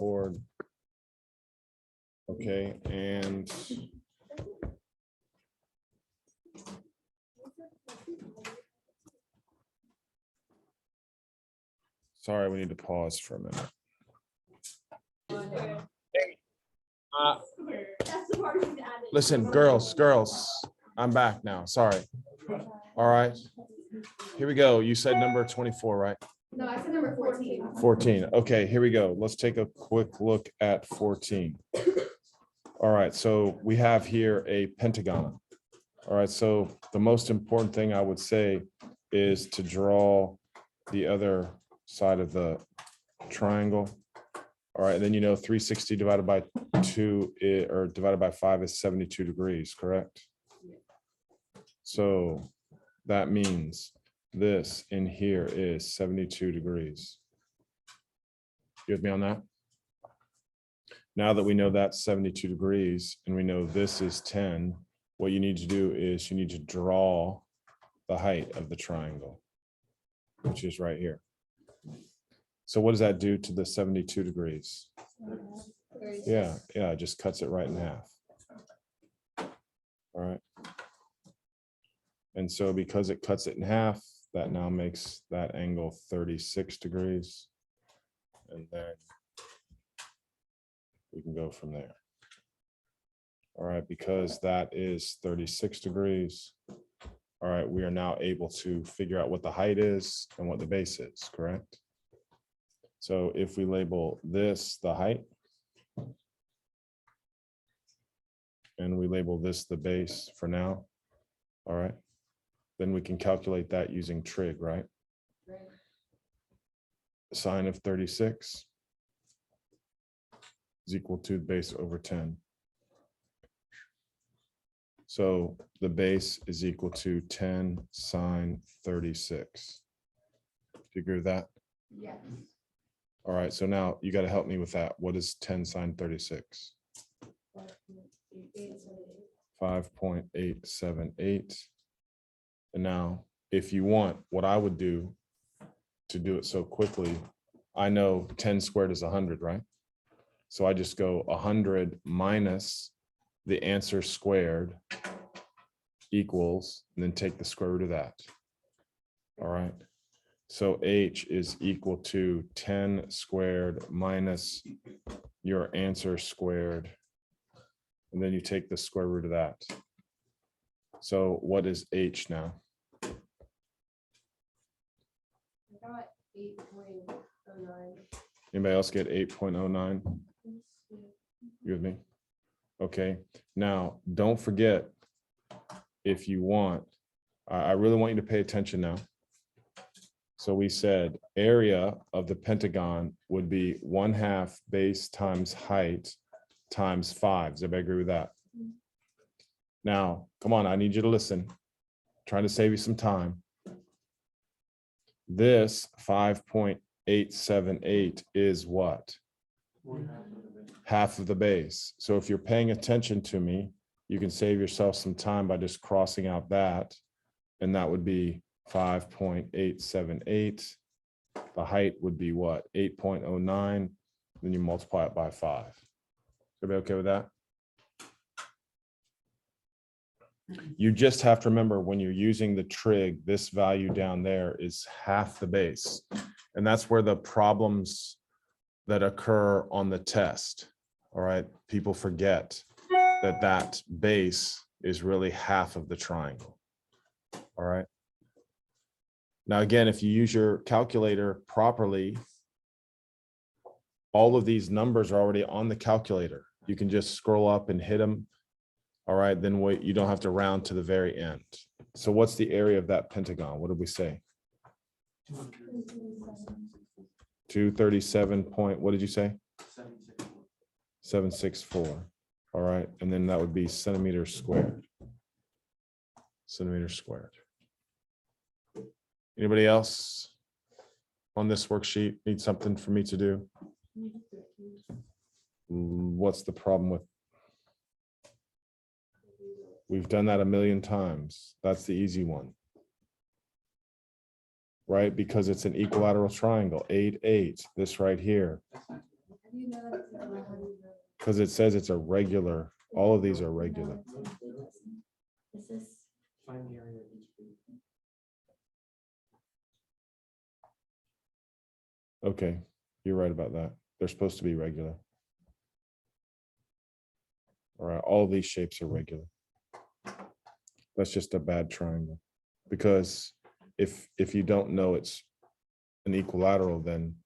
forward. Okay, and sorry, we need to pause for a minute. Listen, girls, I'm back now. Sorry. All right. Here we go. You said number 24, right? No, I said number 14. 14. Okay, here we go. Let's take a quick look at 14. All right, so we have here a pentagon. All right, so the most important thing I would say is to draw the other side of the triangle. All right, and then 360 divided by 2 or divided by 5 is 72 degrees, correct? So that means this in here is 72 degrees. You with me on that? Now that we know that's 72 degrees and we know this is 10, what you need to do is you need to draw the height of the triangle, which is right here. So what does that do to the 72 degrees? Yeah, it just cuts it right in half. All right. And so because it cuts it in half, that now makes that angle 36 degrees. And then we can go from there. All right, because that is 36 degrees. All right, we are now able to figure out what the height is and what the base is, correct? So if we label this the height, and we label this the base for now, all right, then we can calculate that using trig, right? Sine of 36 is equal to the base over 10. So the base is equal to 10 sine 36. Do you agree with that? Yes. All right, so now you got to help me with that. What is 10 sine 36? 5.878. And now, if you want, what I would do to do it so quickly, I know 10 squared is 100, right? So I just go 100 minus the answer squared equals, and then take the square root of that. All right. So H is equal to 10 squared minus your answer squared. And then you take the square root of that. So what is H now? I got 8.09. Anybody else get 8.09? You with me? Okay. Now, don't forget, if you want, I really want you to pay attention now. So we said area of the pentagon would be 1/2 base times height times 5. Does everybody agree with that? Now, come on, I need you to listen. I'm trying to save you some time. This 5.878 is what? 1/2 of the base. So if you're paying attention to me, you can save yourself some time by just crossing out that, and that would be 5.878. The height would be what? 8.09. Then you multiply it by 5. Everybody okay with that? You just have to remember, when you're using the trig, this value down there is 1/2 the base. And that's where the problems that occur on the test, all right, people forget that that base is really 1/2 of the triangle. All right. Now, again, if you use your calculator properly, all of these numbers are already on the calculator. You can just scroll up and hit them. All right, then wait, you don't have to round to the very end. So what's the area of that pentagon? What did we say? 237 point, what did you say? 764. All right, and then that would be centimeters squared. Centimeters squared. Anybody else on this worksheet need something for me to do? What's the problem with? We've done that a million times. That's the easy one. Right? Because it's an equilateral triangle, 8, 8, this right here. do you know that it's irregular? because it says it's a regular, all of these are regular. Is this? Find the area of each group. Okay, you're right about that. They're supposed to be regular. All right, all these shapes are regular. That's just a bad triangle. Because if you don't know it's an equilateral, then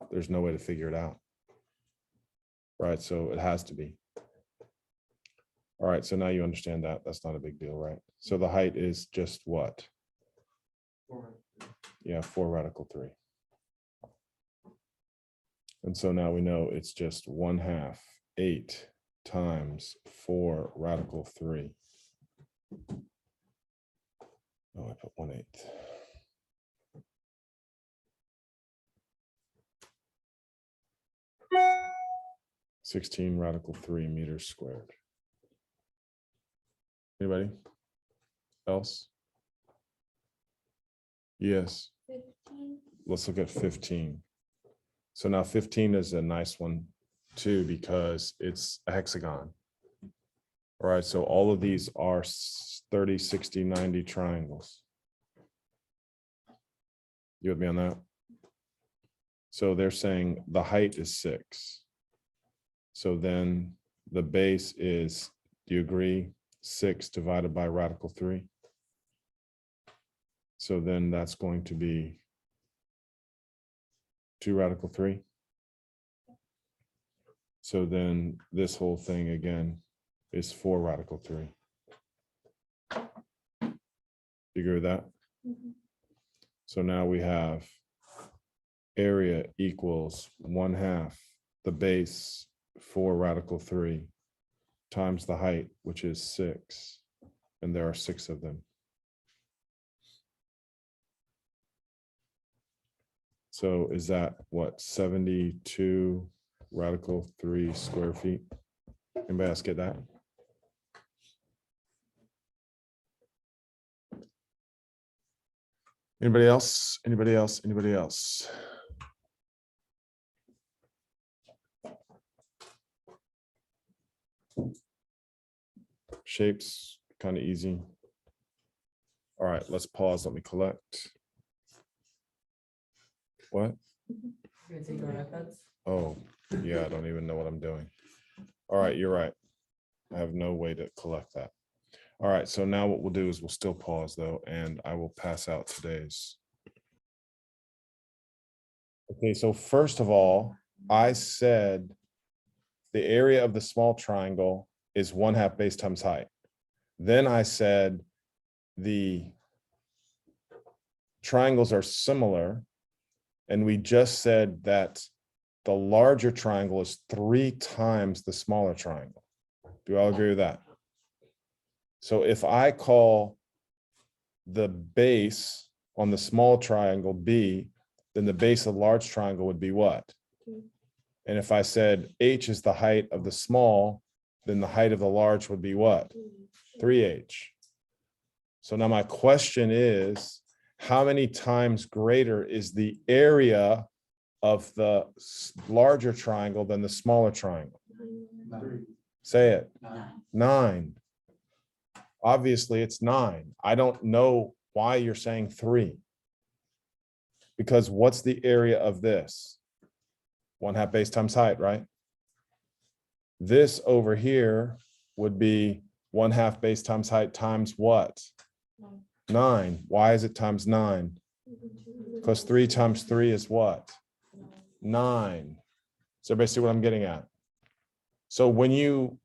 there's no way to figure it out. Right, so it has to be. All right, so now you understand that. That's not a big deal, right? So the height is just what? 4. Yeah, 4 radical 3. And so now we know it's just 1/2 8 times 4 radical 3. Oh, I put 1/8. 16 radical 3 meters squared. Anybody else? Yes, 15. let's look at 15. So now 15 is a nice one too, because it's a hexagon. All right, so all of these are 30, 60, 90 triangles. You with me on that? So they're saying the height is 6. So then the base is, do you agree? 6 divided by radical 3. So then that's going to be 2 radical 3. So then this whole thing again is 4 radical 3. You agree with that? Mhm. So now we have area equals 1/2 the base 4 radical 3 times the height, which is 6. And there are 6 of them. So is that what, 72 radical 3 square feet? Anybody else get that? Anybody else? Anybody else? Anybody else? Shapes, kind of easy. All right, let's pause. Let me collect. What? You're gonna take your iPads? Oh, yeah, I don't even know what I'm doing. All right, you're right. I have no way to collect that. All right, so now what we'll do is we'll still pause though, and I will pass out today's. Okay, so first of all, I said the area of the small triangle is 1/2 base times height. Then I said the triangles are similar. And we just said that the larger triangle is 3 times the smaller triangle. Do you all agree with that? So if I call the base on the small triangle B, then the base of the large triangle would be what? And if I said H is the height of the small, then the height of the large would be what? 3H. So now my question is, how many times greater is the area of the larger triangle than the smaller triangle? 3. Say it. 9. 9. Obviously, it's 9. I don't know why you're saying 3. Because what's the area of this? 1/2 base times height, right? This over here would be 1/2 base times height times what? 9. Why is it times 9? Because 3 times 3 is what? 9. So everybody see what I'm getting at? So when you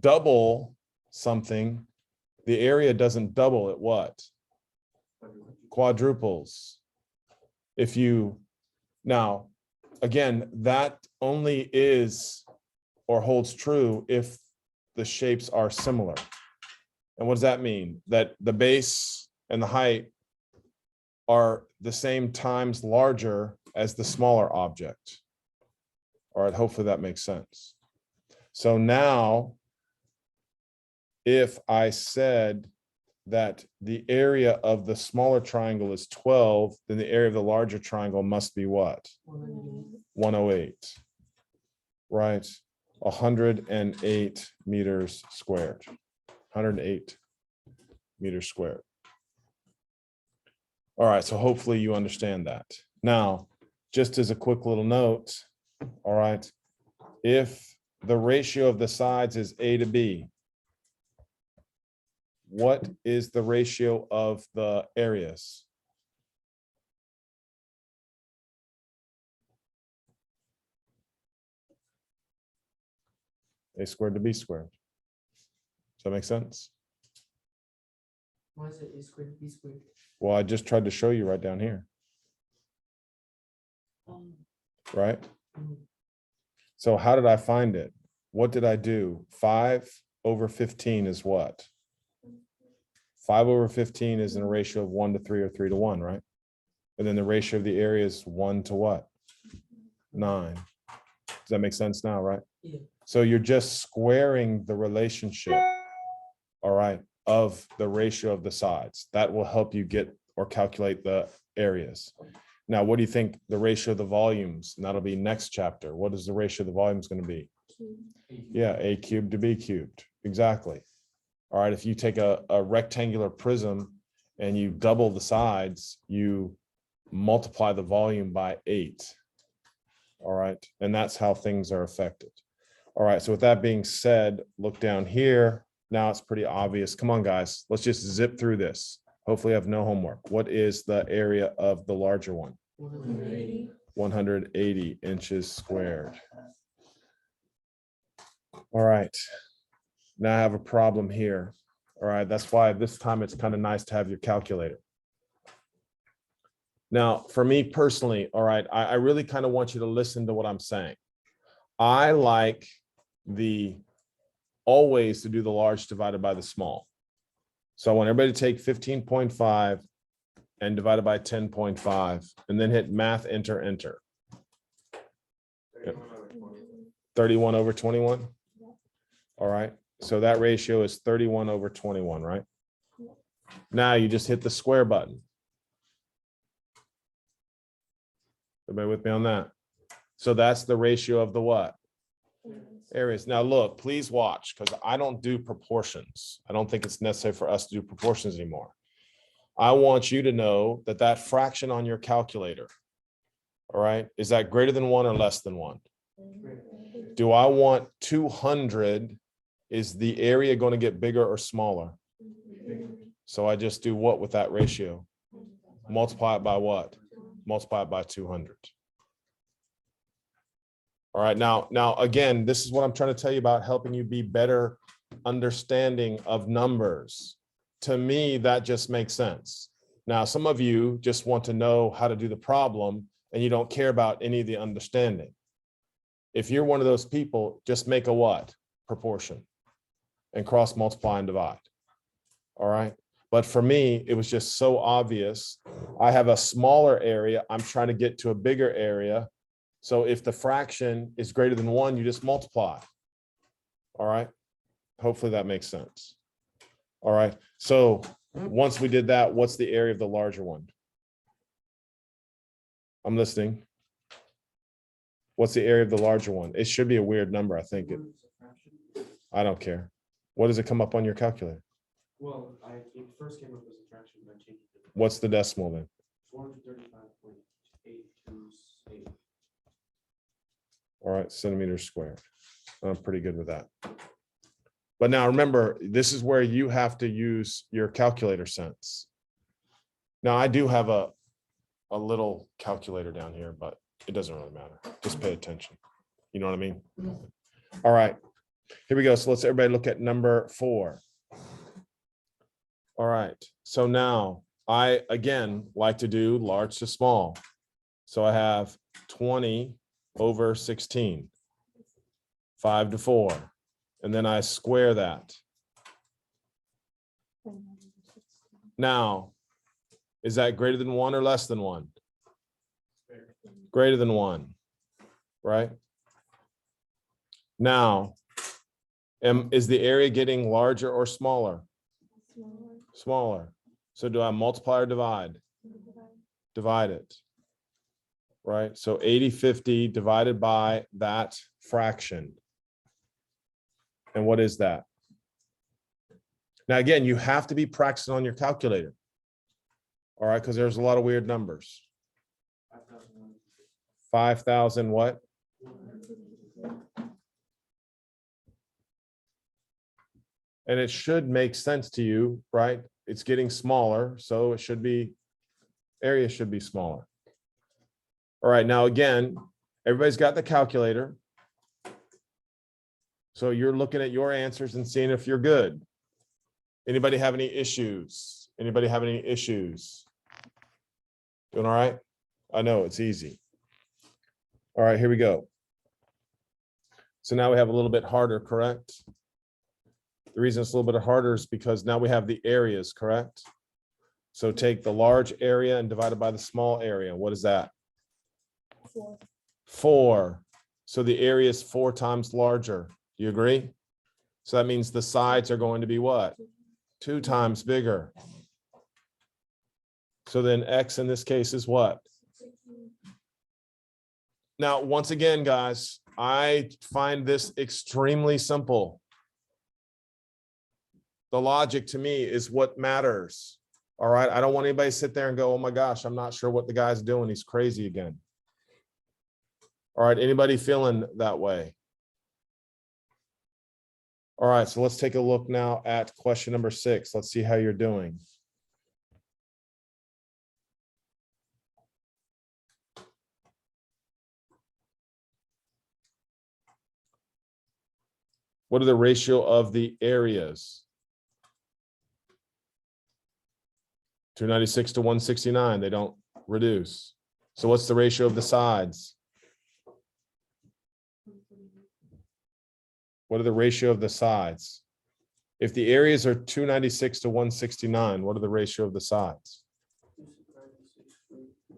double something, the area doesn't double, it what? Quadruples. If you, now, again, that only is or holds true if the shapes are similar. And what does that mean? That the base and the height are the same times larger as the smaller object. All right, hopefully that makes sense. So now, if I said that the area of the smaller triangle is 12, then the area of the larger triangle must be what? 108. right? 108 meters squared. 108 meters squared. All right, so hopefully you understand that. Now, just as a quick little note, all right, if the ratio of the sides is A to B, what is the ratio of the areas? A squared to B squared. Does that make sense? Why is it A squared, B squared? Well, I just tried to show you right down here, right? Mhm. So how did I find it? What did I do? 5/15 is what? 5/15 is in a ratio of 1 to 3 or 3 to 1, right? And then the ratio of the area is 1 to what? 9. Does that make sense now, right? Yeah. So you're just squaring the relationship, all right, of the ratio of the sides. That will help you get or calculate the areas. Now, what do you think the ratio of the volumes? And that'll be next chapter. What is the ratio of the volumes going to be? Yeah, A cubed to B cubed. Exactly. All right, if you take a rectangular prism and you double the sides, you multiply the volume by 8. All right, and that's how things are affected. All right, so with that being said, look down here. Now it's pretty obvious. Come on, guys, let's just zip through this. Hopefully I have no homework. What is the area of the larger one? 180. 180 inches squared. All right, now I have a problem here. All right, that's why this time it's kind of nice to have your calculator. Now, for me personally, all right, I really kind of want you to listen to what I'm saying. I like always to do the large divided by the small. So I want everybody to take 15.5 and divide it by 10.5 and then hit math, enter, enter. 31/21. All right, so that ratio is 31/21, right? Now you just hit the square button. Everybody with me on that? So that's the ratio of the what? Areas. Now look, please watch, because I don't do proportions. I don't think it's necessary for us to do proportions anymore. I want you to know that that fraction on your calculator, all right, is that greater than 1 or less than 1? Do I want 200? Is the area going to get bigger or smaller? So I just do what with that ratio? Multiply it by what? Multiply it by 200. All right, now again, this is what I'm trying to tell you about helping you be better understanding of numbers. To me, that just makes sense. Now, some of you just want to know how to do the problem and you don't care about any of the understanding. If you're one of those people, just make a what? Proportion and cross multiply and divide. All right. But for me, it was just so obvious. I have a smaller area. I'm trying to get to a bigger area. So if the fraction is greater than 1, you just multiply. All right. Hopefully that makes sense. All right. So once we did that, what's the area of the larger one? I'm listening. What's the area of the larger one? It should be a weird number. I think it. I don't care. What does it come up on your calculator? Well, it first came up as a fraction, but I changed it. What's the decimal then? 435.828. All right, centimeters squared. I'm pretty good with that. But now remember, this is where you have to use your calculator sense. Now I do have a little calculator down here, but it doesn't really matter. Just pay attention. You know what I mean? All right, here we go. So let's everybody look at number 4. All right, so now I, again, like to do large to small. So I have 20/16, 5 to 4, and then I square that. Now, is that greater than 1 or less than 1? Greater than 1, right? Now, is the area getting larger or smaller? Smaller. So do I multiply or divide? Divide it. right? So 80/50 divided by that fraction. And what is that? Now, again, you have to be practicing on your calculator. All right, because there's a lot of weird numbers. 5,000 what? And it should make sense to you, right? It's getting smaller, so it should be, area should be smaller. All right, now again, everybody's got the calculator. So you're looking at your answers and seeing if you're good. Anybody have any issues? Anybody have any issues? Doing all right? I know it's easy. All right, here we go. So now we have a little bit harder, correct? The reason it's a little bit harder is because now we have the areas, correct? So take the large area and divide it by the small area. What is that? 4. 4. So the area is 4 times larger. Do you agree? So that means the sides are going to be what? 2 times bigger. So then X in this case is what? Now, once again, guys, I find this extremely simple. The logic to me is what matters. All right. I don't want anybody to sit there and go, oh my gosh, I'm not sure what the guy's doing. He's crazy again. All right. Anybody feeling that way? All right. So let's take a look now at question number 6. Let's see how you're doing. What are the ratio of the areas? 296 to 169, they don't reduce. So what's the ratio of the sides? What are the ratio of the sides? If the areas are 296 to 169, what are the ratio of the sides?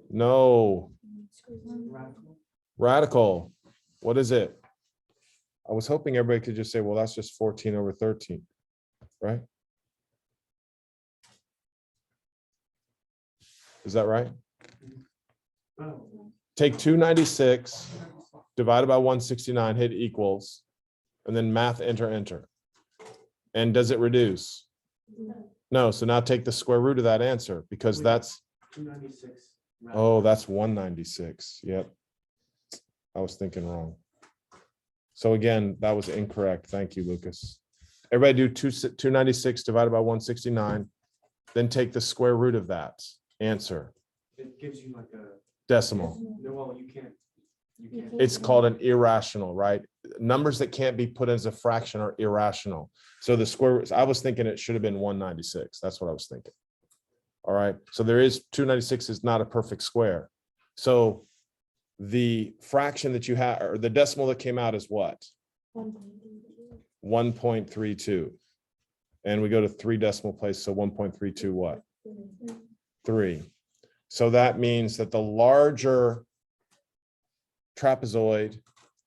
No. Radical. What is it? I was hoping everybody could just say, well, that's just 14 over 13, right? Is that right? Take 296 divided by 169, hit equals, and then math, enter. And does it reduce? No. So now take the square root of that answer because that's 296. Oh, that's 196. Yep. I was thinking wrong. So again, that was incorrect. Thank you, Lucas. Everybody do 296 divided by 169, then take the square root of that answer. It gives you like a, Decimal. no, well, you can't. It's called an irrational, right? Numbers that can't be put as a fraction are irrational. So the square, I was thinking it should have been 196. That's what I was thinking. All right. So there is 296 is not a perfect square. So the fraction that you have, or the decimal that came out is what? 1.32. And we go to 3 decimal places. So 1.32 what? 3. So that means that the larger trapezoid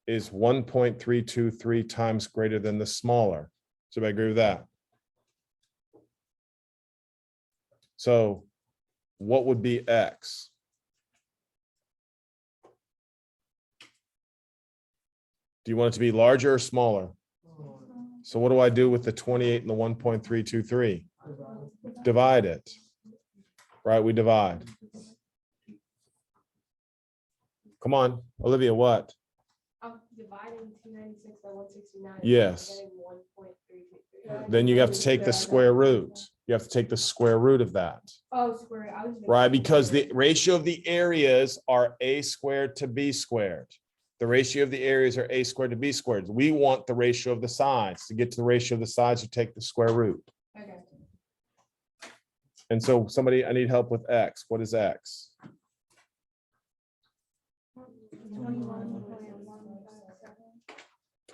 is 1.323 times greater than the smaller. So I agree with that. So what would be X? Do you want it to be larger or smaller? So what do I do with the 28 and the 1.323? Divide it. Right, we divide. Come on, Olivia, what? I'm dividing 296 by 169. Yes. I'm getting 1.323. Then you have to take the square root. You have to take the square root of that. Oh, square. I was Right, because the ratio of the areas are a squared to b squared. The ratio of the areas are a squared to b squared. We want the ratio of the sides. To get to the ratio of the sides, you take the square root. Okay. And so somebody, I need help with X. What is X?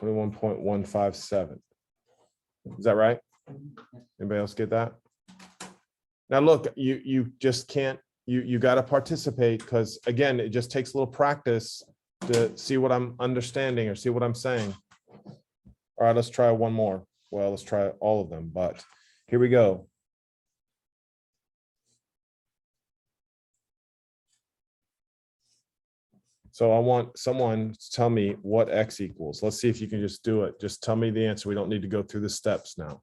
21.157. Is that right? Anybody else get that? Now look, you just can't, you got to participate because again, it just takes a little practice to see what I'm understanding or see what I'm saying. All right, let's try one more. Well, let's try all of them, but here we go. So I want someone to tell me what x equals. Let's see if you can just do it. Just tell me the answer. We don't need to go through the steps now.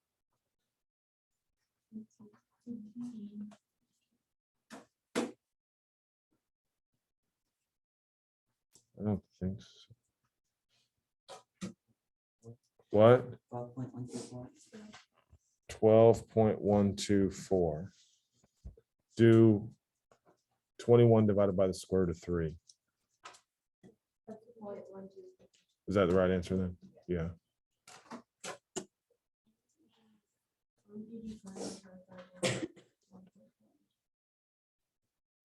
I don't think so. What? 12.124. 12.124. Do 21 divided by the square root of 3. That's 0.12. Is that the right answer then? Yeah.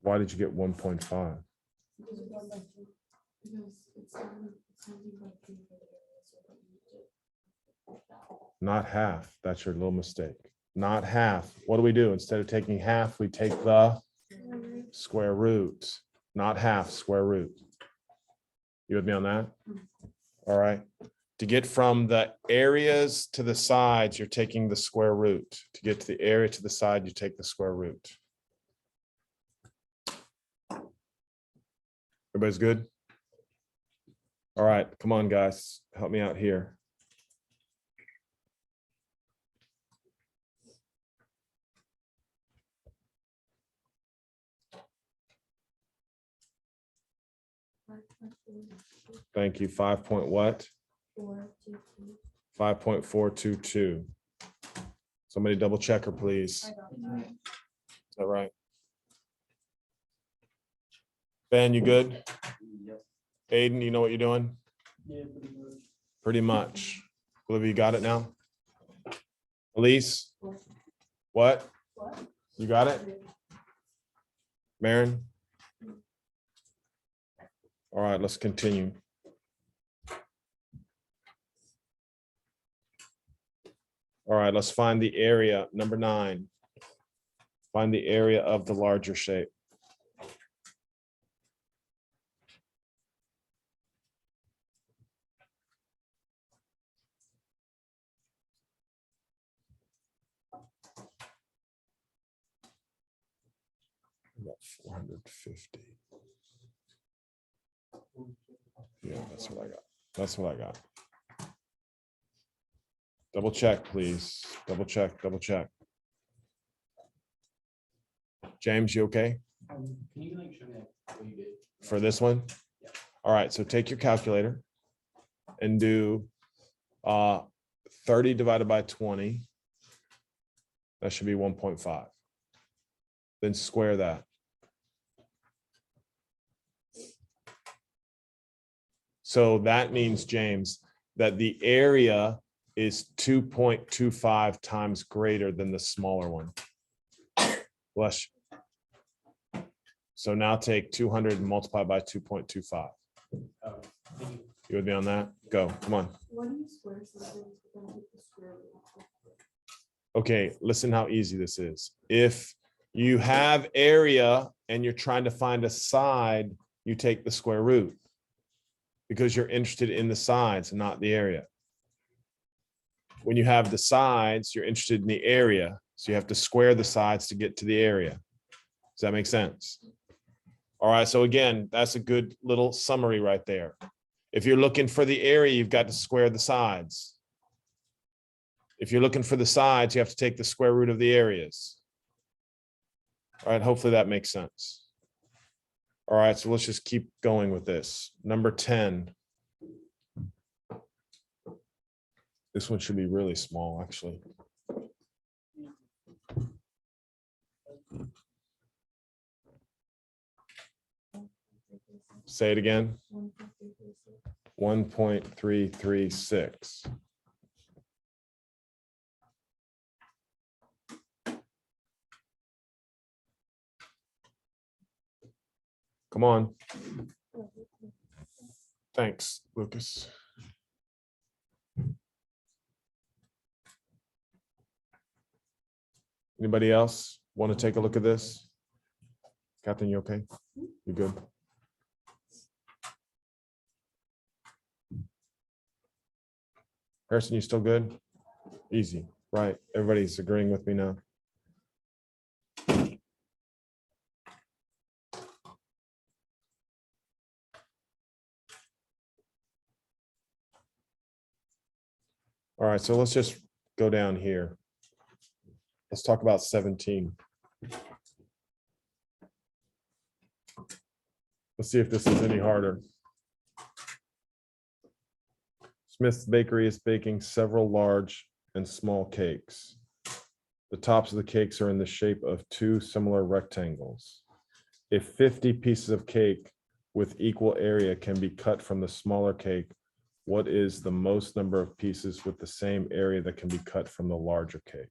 Why did you get 1.5? Because it's 17.3 for the area, so that you did that. Not half. That's your little mistake. Not half. What do we do? Instead of taking half, we take the square root. Not half, square root. You with me on that? All right. To get from the areas to the sides, you're taking the square root. To get to the area to the side, you take the square root. Everybody's good? All right, come on, guys. Help me out here. Thank you. 5 point what? 422. 5.422. Somebody double check her, please. I Is got that. that right? Ben, you good? Yep. Aiden, you know what you're doing? Yeah, pretty much. Pretty much. Olivia, you got it now? Elise? What? What? You got it? Maren? All right, let's continue. All right, let's find the area, number 9. Find the area of the larger shape. About 450. Yeah, that's what I got. That's what I got. Double check, please. Double check, double check. James, you okay Can you like show me what you did? for this one? Yeah. All right, so take your calculator and do 30 divided by 20. That should be 1.5. Then square that. So that means, James, that the area is 2.25 times greater than the smaller one. Bless you. So now take 200 and multiply by 2.25. Oh, thank you. You with me on that? Go, come on. Why do you square something? Then take the square root? Okay, listen how easy this is. If you have area and you're trying to find a side, you take the square root because you're interested in the sides and not the area. When you have the sides, you're interested in the area. So you have to square the sides to get to the area. Does that make sense? All right, so again, that's a good little summary right there. If you're looking for the area, you've got to square the sides. If you're looking for the sides, you have to take the square root of the areas. All right, hopefully that makes sense. All right, so let's just keep going with this. Number 10. This one should be really small, actually. Say it again. 1.336. Come on. Thanks, Lucas. Anybody else want to take a look at this? Captain, you okay? You good? Harrison, you still good? Easy, right? Everybody's agreeing with me now. All right, so let's just go down here. Let's talk about 17. Let's see if this is any harder. Smith's Bakery is baking several large and small cakes. The tops of the cakes are in the shape of two similar rectangles. If 50 pieces of cake with equal area can be cut from the smaller cake, what is the most number of pieces with the same area that can be cut from the larger cake?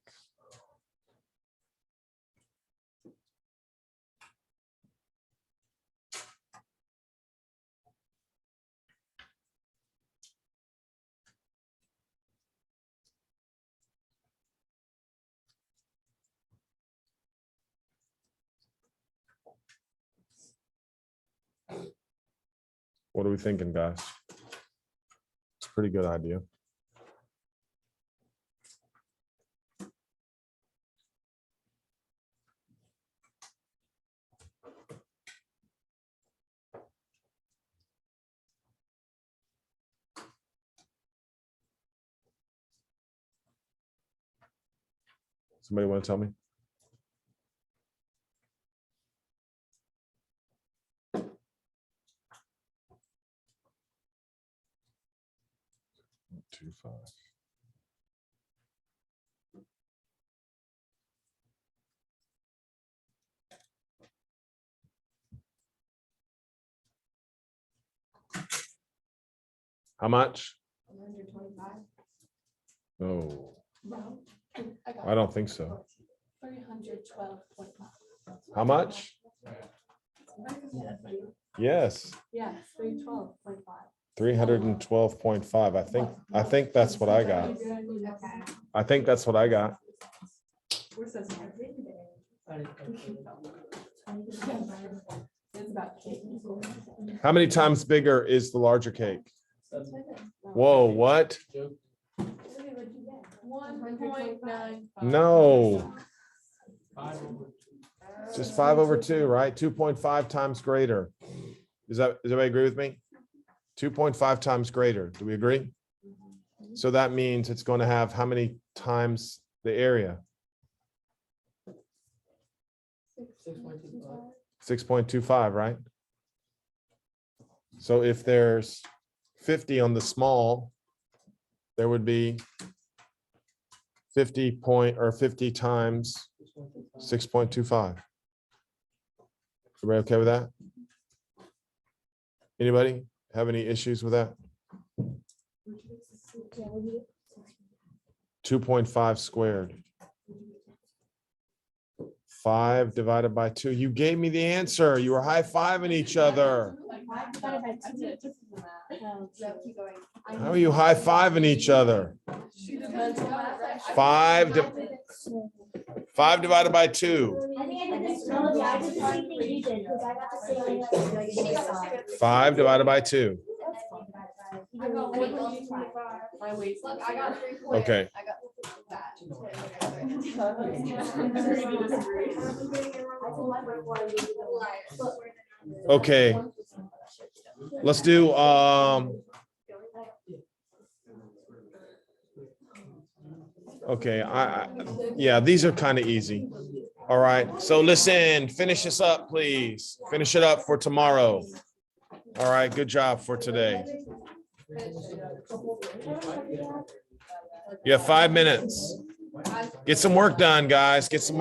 What are we thinking, guys? It's a pretty good idea. Somebody want to tell me? Two, five. How much? 125. No, No. I got I don't think so. 312.5. How much? Yes, Yeah, 312.5. 312.5. I think that's what I got. I think that's what I got. It's about cake. How many times bigger is the larger cake? Whoa, what? 1.9. No. It's just 5/2, right? 2.5 times greater. Does everybody agree with me? 2.5 times greater. Do we agree? So that means it's going to have how many times the area? 6.25, right? So if there's 50 on the small, there would be 50 times 6.25. Everybody okay with that? Anybody have any issues with that? 2.5 squared. 5 divided by 2. You gave me the answer. You were high-fiving each other. How are you high-fiving each other? 5 divided by 2. I think I did this, Melody, I did the same thing you did, because I got the same answer. 5 divided by 2. I got 125. My weight. Look, I got 3. Okay. I got that. Okay. Let's do okay, yeah, these are kind of easy. All right. So listen, finish this up, please. Finish it up for tomorrow. All right, good job for today. You have 5 minutes. Get some work done, guys. Get some